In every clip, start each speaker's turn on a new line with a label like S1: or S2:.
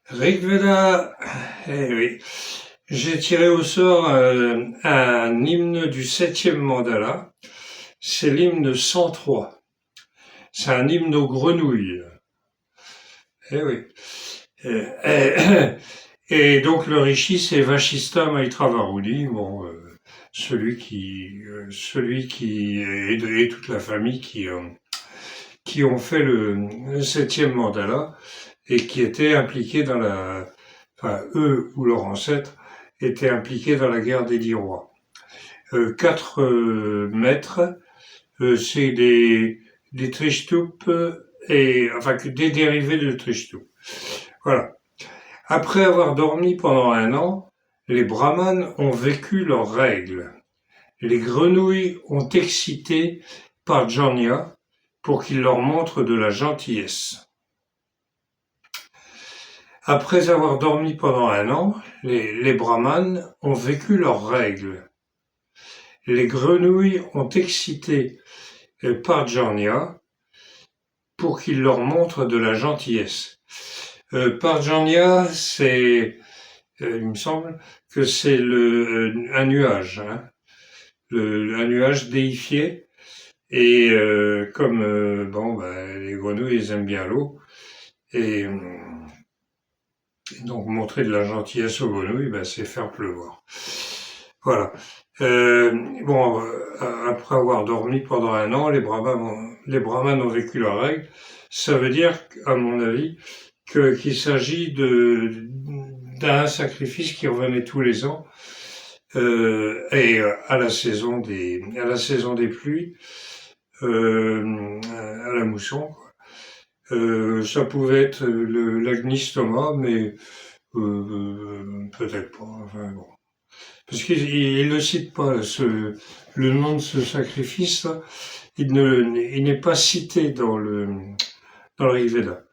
S1: Rigveda, eh oui, j'ai tiré au sort un hymne du septième mandala, c'est l'hymne 103. C'est un hymne aux grenouilles. Eh oui. Et donc le rishi, c'est Vashista Maitravāruni, bon, celui qui et toute la famille qui ont fait le septième mandala et qui étaient impliqués dans enfin eux ou leurs ancêtres étaient impliqués dans la guerre des 10 rois. 4 maîtres, c'est des Trishtup et enfin des dérivés de Trishtup. Voilà. Après avoir dormi pendant 1 an, les brahmanes ont vécu leurs règles. Les grenouilles ont excité Parjanya pour qu'il leur montre de la gentillesse. Après avoir dormi pendant 1 an, les brahmanes ont vécu leurs règles. Les grenouilles ont excité Parjanya pour qu'il leur montre de la gentillesse. Parjanya, c'est, il me semble que c'est un nuage, hein, un nuage déifié. Et comme les grenouilles, ils aiment bien l'eau, et donc montrer de la gentillesse aux grenouilles, c'est faire pleuvoir. Voilà. Après avoir dormi pendant 1 an, les brahmanes ont vécu leurs règles. Ça veut dire, à mon avis, qu'il s'agit d'un sacrifice qui revenait tous les ans, et à la saison des pluies, à la mousson, quoi. Ça pouvait être l'agnistoma, mais peut-être pas. Enfin, bon. Parce qu'il ne cite pas le nom de ce sacrifice, là. Il n'est pas cité dans le Rigveda.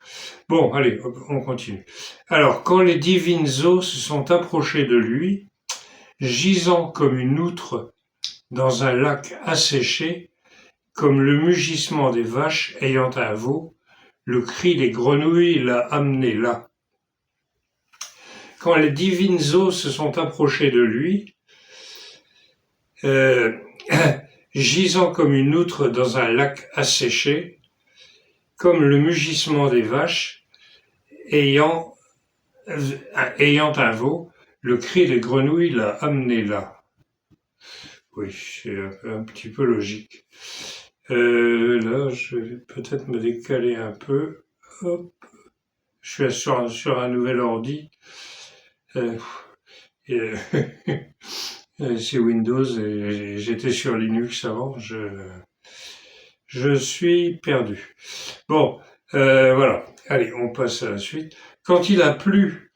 S1: Bon, allez, on continue. Alors, quand les divines eaux se sont approchées de lui, gisant comme une outre dans un lac asséché, comme le mugissement des vaches ayant un veau, le cri des grenouilles l'a amené là. Quand les divines eaux se sont approchées de lui, gisant comme une outre dans un lac asséché, comme le mugissement des vaches ayant un veau, le cri des grenouilles l'a amené là. Oui, c'est un petit peu logique. Là, je vais peut-être me décaler un peu. Hop. Je suis sur un nouvel ordi. C'est Windows et j'étais sur Linux avant. Je suis perdu. Bon, voilà. Allez, on passe à la suite. Quand il a plu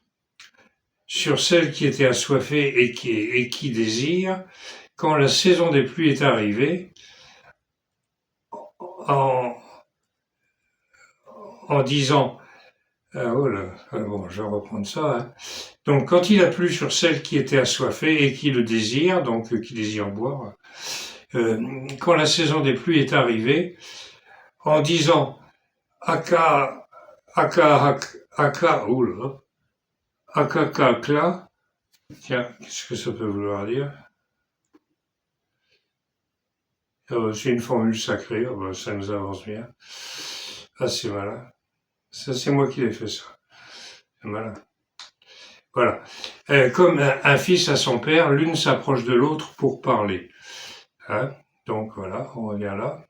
S1: sur celle qui était assoiffée et qui désire, quand la saison des pluies est arrivée, en disant je vais reprendre ça. Hein. Donc, quand il a plu sur celle qui était assoiffée et qui le désire, donc qui désire boire, quand la saison des pluies est arrivée, en disant Aka, Akakakla, tiens, qu'est-ce que ça peut vouloir dire? C'est une formule sacrée, ça nous avance bien. Ah, c'est malin. Ça, c'est moi qui l'ai fait, ça. C'est malin. Voilà. Comme un fils à son père, l'une s'approche de l'autre pour parler. Hein, donc voilà, on revient là.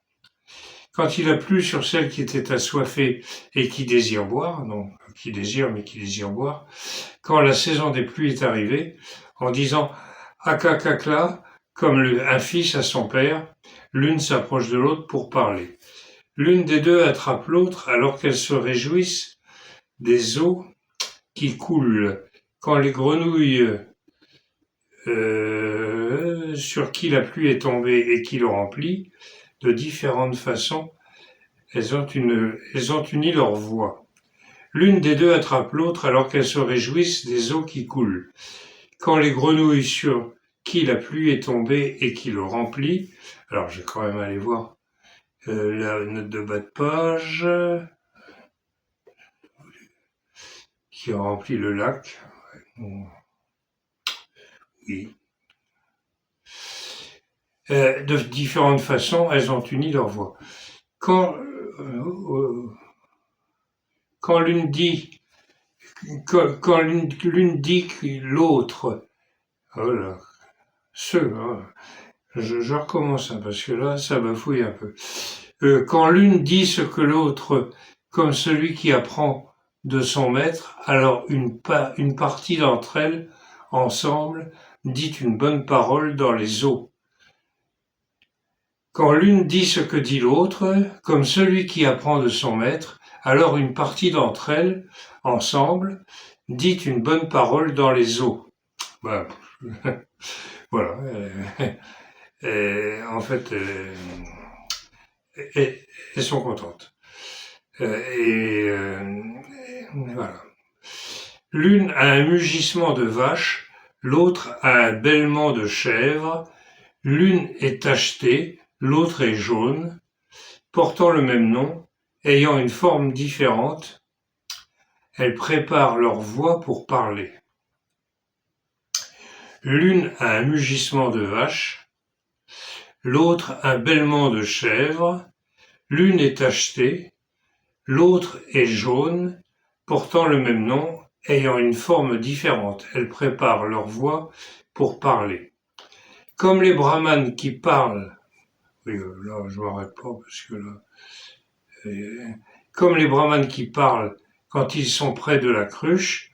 S1: Quand il a plu sur celle qui était assoiffée et qui désire boire, donc qui désire mais qui désire boire, quand la saison des pluies est arrivée, en disant Akakakla, comme un fils à son père, l'une s'approche de l'autre pour parler. L'une des deux attrape l'autre alors qu'elles se réjouissent des eaux qui coulent. Quand les grenouilles sur qui la pluie est tombée et qui le remplit, de différentes façons, elles ont uni leurs voix. L'une des deux attrape l'autre alors qu'elles se réjouissent des eaux qui coulent. Quand les grenouilles sur qui la pluie est tombée et qui le remplit, alors je vais quand même aller voir la note de bas de page. qui remplit le lac. Oui. De différentes façons, elles ont uni leur voix. Quand l'une dit, quand l'une dit que l'autre, oh là, je recommence parce que là, ça bafouille un peu. Quand l'une dit ce que l'autre, comme celui qui apprend de son maître, alors une partie d'entre elles, ensemble, dit une bonne parole dans les eaux. Quand l'une dit ce que dit l'autre, comme celui qui apprend de son maître, alors une partie d'entre elles, ensemble, dit une bonne parole dans les eaux. Ben, voilà. En fait, elles sont contentes. Voilà. L'une a un mugissement de vache, l'autre a un bêlement de chèvre, l'une est tachetée, l'autre est jaune, portant le même nom, ayant une forme différente, elles préparent leur voix pour parler. L'une a un mugissement de vache, l'autre un bêlement de chèvre, l'une est tachetée, l'autre est jaune, portant le même nom, ayant une forme différente. Elles préparent leur voix pour parler. Comme les brahmanes qui parlent, oui, là je m'arrête pas parce que là, comme les brahmanes qui parlent quand ils sont près de la cruche,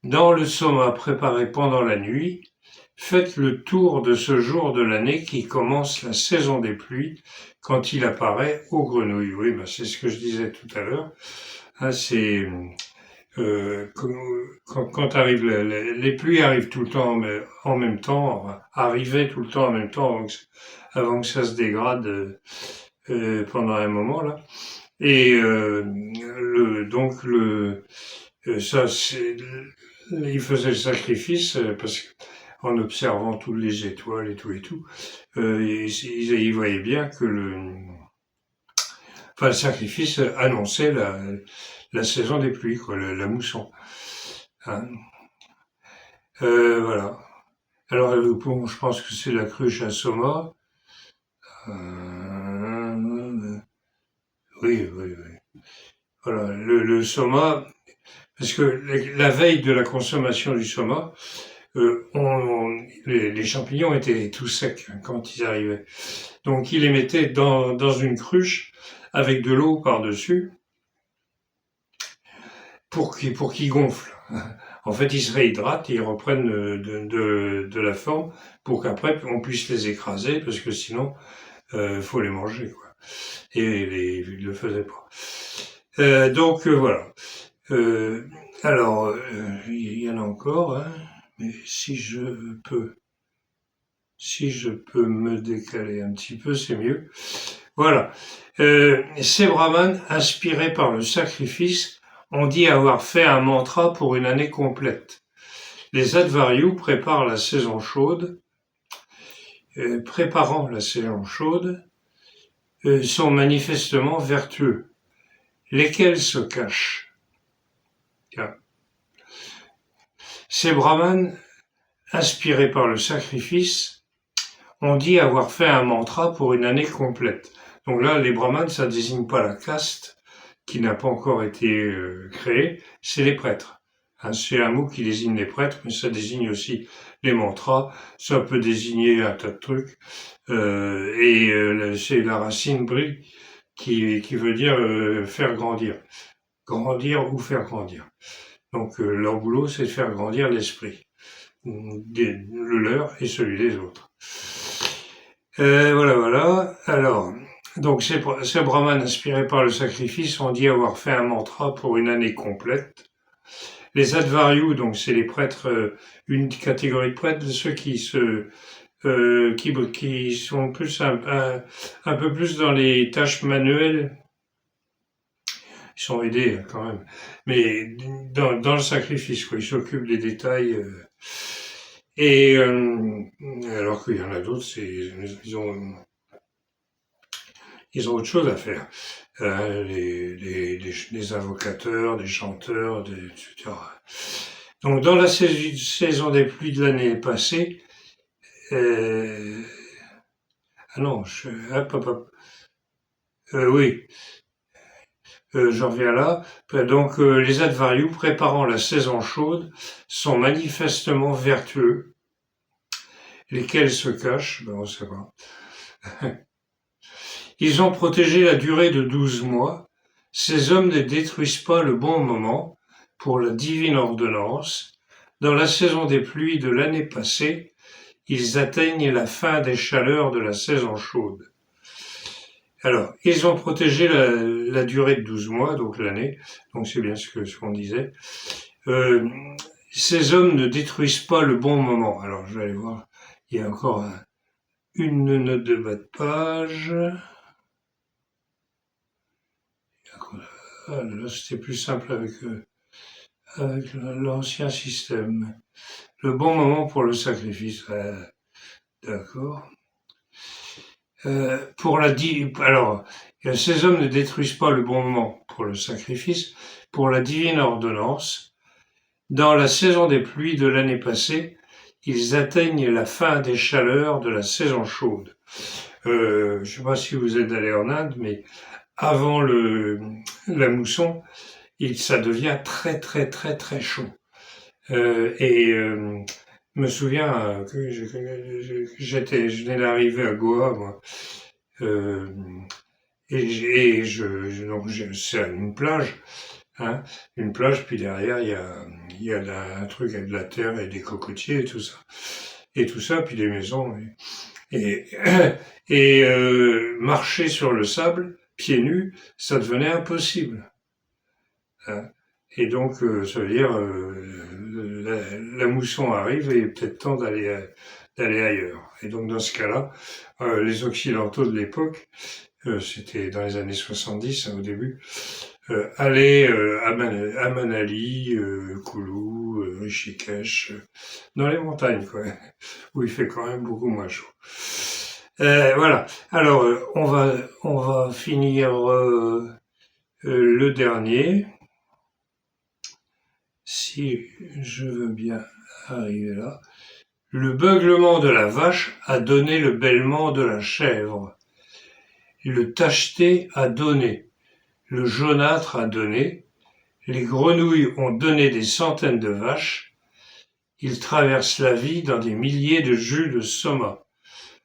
S1: dans le soma préparé pendant la nuit, faites le tour de ce jour de l'année qui commence la saison des pluies, quand il apparaît aux grenouilles. Oui, ben c'est ce que je disais tout à l'heure. Hein, c'est quand arrive les pluies arrivent tout le temps en même temps, arrivaient tout le temps en même temps avant que ça se dégrade pendant un moment là. Et donc ça c'est il faisait le sacrifice parce qu'en observant toutes les étoiles et tout, ils voyaient bien que le sacrifice annonçait la saison des pluies, quoi, la mousson. Hein. Voilà. Alors, bon, je pense que c'est la cruche à Soma. Oui. Voilà, le Soma, parce que la veille de la consommation du Soma, les champignons étaient tout secs quand ils arrivaient. Donc, ils les mettaient dans une cruche avec de l'eau par-dessus pour qu'ils gonflent. En fait, ils se réhydratent et ils reprennent de la forme pour qu'après on puisse les écraser parce que sinon, faut les manger, quoi. Et ils le faisaient pas. Donc voilà. Alors, il y en a encore, hein, mais si je peux me décaler un petit peu, c'est mieux. Voilà. Ces brahmanes, inspirés par le sacrifice, ont dit avoir fait un mantra pour une année complète. Les Advaryus préparant la saison chaude, sont manifestement vertueux. Lesquels se cachent? Tiens. Ces brahmanes, inspirés par le sacrifice, ont dit avoir fait un mantra pour une année complète. Donc là, les brahmanes, ça désigne pas la caste qui n'a pas encore été créée, c'est les prêtres. Hein, c'est un mot qui désigne les prêtres, mais ça désigne aussi les mantras, ça peut désigner un tas de trucs. C'est la racine bri qui veut dire faire grandir. Grandir ou faire grandir. Donc leur boulot, c'est de faire grandir l'esprit. Le leur et celui des autres. Voilà. Alors, donc ces brahmanes inspirés par le sacrifice ont dit avoir fait un mantra pour une année complète. Les Advaryus, donc c'est les prêtres, une catégorie de prêtres, ceux qui sont plus un peu plus dans les tâches manuelles. Ils sont aidés quand même, mais dans le sacrifice, quoi. Ils s'occupent des détails. Alors qu'il y en a d'autres, Ils ont autre chose à faire. Les invocateurs, des chanteurs, etc. Donc, dans la saison des pluies de l'année passée, ah non, hop, hop, hop. Oui, j'en reviens là. Donc, les Advariou préparant la saison chaude sont manifestement vertueux. Lesquels se cachent, ben on sait pas. Ils ont protégé la durée de 12 mois. Ces hommes ne détruisent pas le bon moment pour la divine ordonnance. Dans la saison des pluies de l'année passée, ils atteignent la fin des chaleurs de la saison chaude. Alors, ils ont protégé la durée de 12 mois, donc l'année, donc c'est bien ce qu'on disait. Ces hommes ne détruisent pas le bon moment. Alors, je vais aller voir, il y a encore une note de bas de page. Ah, là, c'était plus simple avec l'ancien système. Le bon moment pour le sacrifice. D'accord. Alors, ces hommes ne détruisent pas le bon moment pour le sacrifice, pour la divine ordonnance. Dans la saison des pluies de l'année passée, ils atteignent la fin des chaleurs de la saison chaude. Je ne sais pas si vous êtes allé en Inde, mais avant la mousson, ça devient très très très très chaud. Je me souviens que je venais d'arriver à Goa, moi. Donc c'est une plage, hein, une plage, puis derrière il y a un truc avec de la terre et des cocotiers et tout ça, puis des maisons et, marcher sur le sable pieds nus, ça devenait impossible. Hein. Et donc ça veut dire la mousson arrive et il est peut-être temps d'aller ailleurs. Et donc dans ce cas-là, les Occidentaux de l'époque, c'était dans les années 70, hein, au début, aller à Manali, Kulu, Rishikesh, dans les montagnes, quoi, où il fait quand même beaucoup moins chaud. Voilà. Alors, on va finir le dernier. Si je veux bien arriver là. Le beuglement de la vache a donné le bêlement de la chèvre. Le tacheté a donné. Le jaunâtre a donné. Les grenouilles ont donné des centaines de vaches. Ils traversent la vie dans des milliers de jus de soma.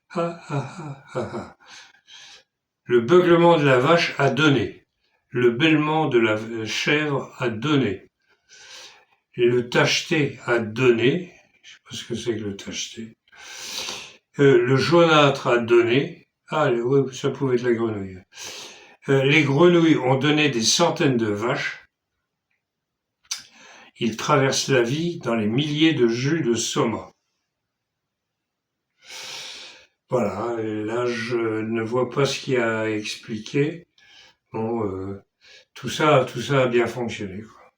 S1: Ha ha ha ha ha. Le beuglement de la vache a donné. Le bêlement de la chèvre a donné. Et le tacheté a donné. Je sais pas ce que c'est que le tacheté. Le jaunâtre a donné. Ah, oui, ça pouvait être la grenouille. Les grenouilles ont donné des centaines de vaches. Ils traversent la vie dans les milliers de jus de soma. Voilà, et là je ne vois pas ce qu'il y a à expliquer. Bon, tout ça a bien fonctionné, quoi.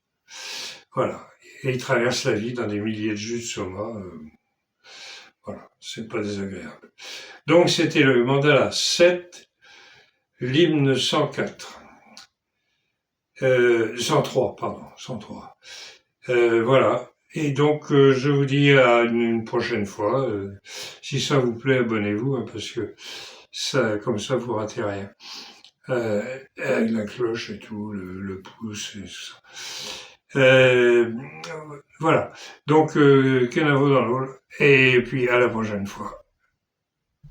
S1: Voilà, et ils traversent la vie dans des milliers de jus de soma. Voilà, c'est pas désagréable. Donc c'était le mandala 7, l'hymne 104. 103, pardon, 103. Voilà. Et donc, je vous dis à une prochaine fois. Si ça vous plaît, abonnez-vous, hein, parce que ça, comme ça, vous ratez rien. Avec la cloche et tout, le pouce et tout ça. Voilà. Donc, Kenavo dans l'eau. Et puis, à la prochaine fois.